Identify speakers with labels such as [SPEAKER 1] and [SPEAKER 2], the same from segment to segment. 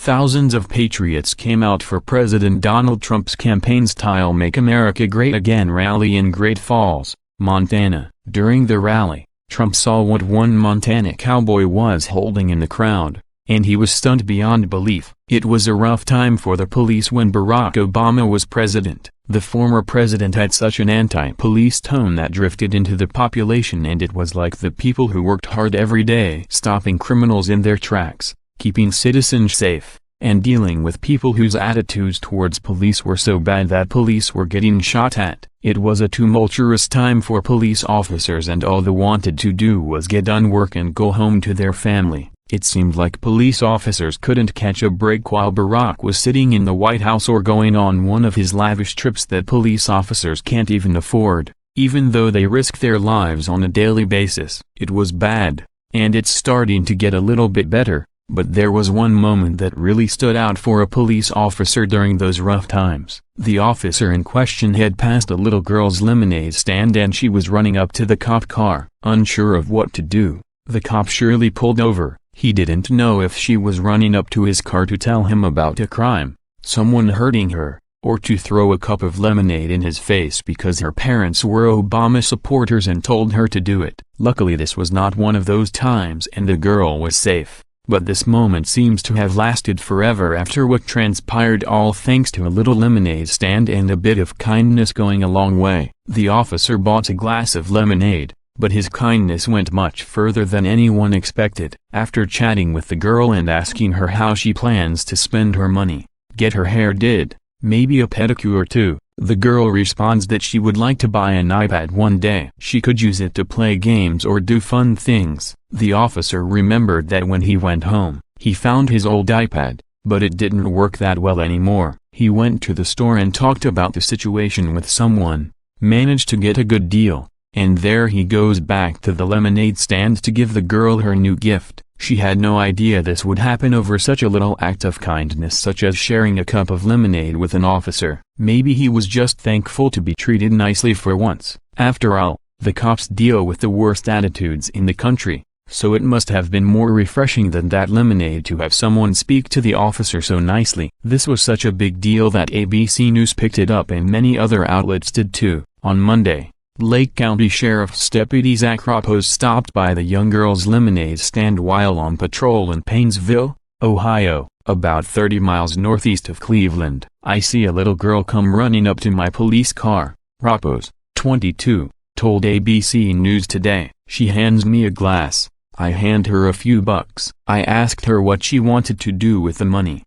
[SPEAKER 1] Thousands of patriots came out for President Donald Trump's campaign-style Make America Great Again rally in Great Falls, Montana. During the rally, Trump saw what one Montana cowboy was holding in the crowd, and he was stunned beyond belief. It was a rough time for the police when Barack Obama was president. The former president had such an anti-police tone that drifted into the population, and it was like the people who worked hard every day stopping criminals in their tracks, keeping citizens safe, and dealing with people whose attitudes towards police were so bad that police were getting shot at. It was a tumultuous time for police officers, and all they wanted to do was get done work and go home to their family. It seemed like police officers couldn't catch a break while Barack was sitting in the White House or going on one of his lavish trips that police officers can't even afford, even though they risk their lives on a daily basis. It was bad, and it's starting to get a little bit better, but there was one moment that really stood out for a police officer during those rough times. The officer in question had passed a little girl's lemonade stand and she was running up to the cop car. Unsure of what to do, the cop surely pulled over. He didn't know if she was running up to his car to tell him about a crime, someone hurting her, or to throw a cup of lemonade in his face because her parents were Obama supporters and told her to do it. Luckily this was not one of those times and the girl was safe, but this moment seems to have lasted forever after what transpired, all thanks to a little lemonade stand and a bit of kindness going a long way. The officer bought a glass of lemonade, but his kindness went much further than anyone expected. After chatting with the girl and asking her how she plans to spend her money, get her hair did, maybe a pedicure too, the girl responds that she would like to buy an iPad one day. She could use it to play games or do fun things. The officer remembered that when he went home, he found his old iPad, but it didn't work that well anymore. He went to the store and talked about the situation with someone, managed to get a good deal. And there he goes back to the lemonade stand to give the girl her new gift. She had no idea this would happen over such a little act of kindness such as sharing a cup of lemonade with an officer. Maybe he was just thankful to be treated nicely for once. After all, the cops deal with the worst attitudes in the country, so it must have been more refreshing than that lemonade to have someone speak to the officer so nicely. This was such a big deal that ABC News picked it up and many other outlets did too. On Monday, Lake County Sheriff's Deputy Zach Rappos stopped by the young girl's lemonade stand while on patrol in Painesville, Ohio, about 30 miles northeast of Cleveland. "I see a little girl come running up to my police car," Rappos, 22, told ABC News Today. "She hands me a glass. I hand her a few bucks. I asked her what she wanted to do with the money.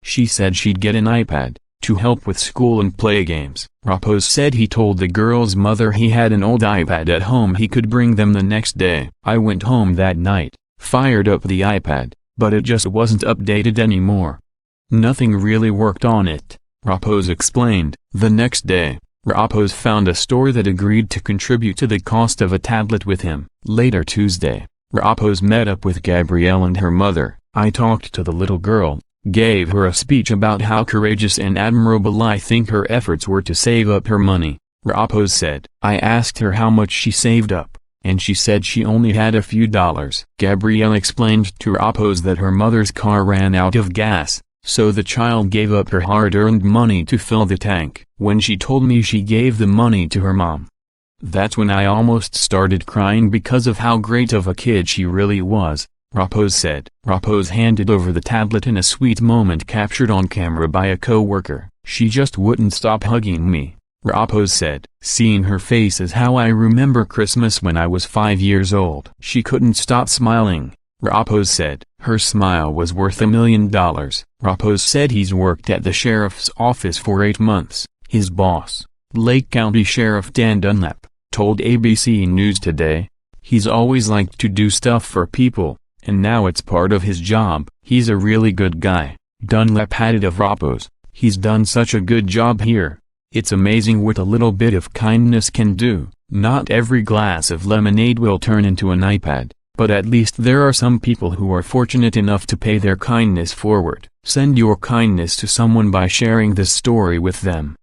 [SPEAKER 1] She said she'd get an iPad to help with school and play games." Rappos said he told the girl's mother he had an old iPad at home he could bring them the next day. "I went home that night, fired up the iPad, but it just wasn't updated anymore. Nothing really worked on it," Rappos explained. The next day, Rappos found a store that agreed to contribute to the cost of a tablet with him. Later Tuesday, Rappos met up with Gabrielle and her mother. "I talked to the little girl, gave her a speech about how courageous and admirable I think her efforts were to save up her money," Rappos said. "I asked her how much she saved up, and she said she only had a few dollars." Gabrielle explained to Rappos that her mother's car ran out of gas, so the child gave up her hard-earned money to fill the tank. "When she told me she gave the money to her mom, that's when I almost started crying because of how great of a kid she really was," Rappos said. Rappos handed over the tablet in a sweet moment captured on camera by a co-worker. "She just wouldn't stop hugging me," Rappos said. "Seeing her face is how I remember Christmas when I was 5 years old. She couldn't stop smiling," Rappos said. "Her smile was worth $1 million." Rappos said he's worked at the sheriff's office for 8 months. His boss, Lake County Sheriff Dan Dunlap, told ABC News Today, "He's always liked to do stuff for people, and now it's part of his job. He's a really good guy." Dunlap added of Rappos, "He's done such a good job here. It's amazing what a little bit of kindness can do. Not every glass of lemonade will turn into an iPad, but at least there are some people who are fortunate enough to pay their kindness forward." Send your kindness to someone by sharing this story with them.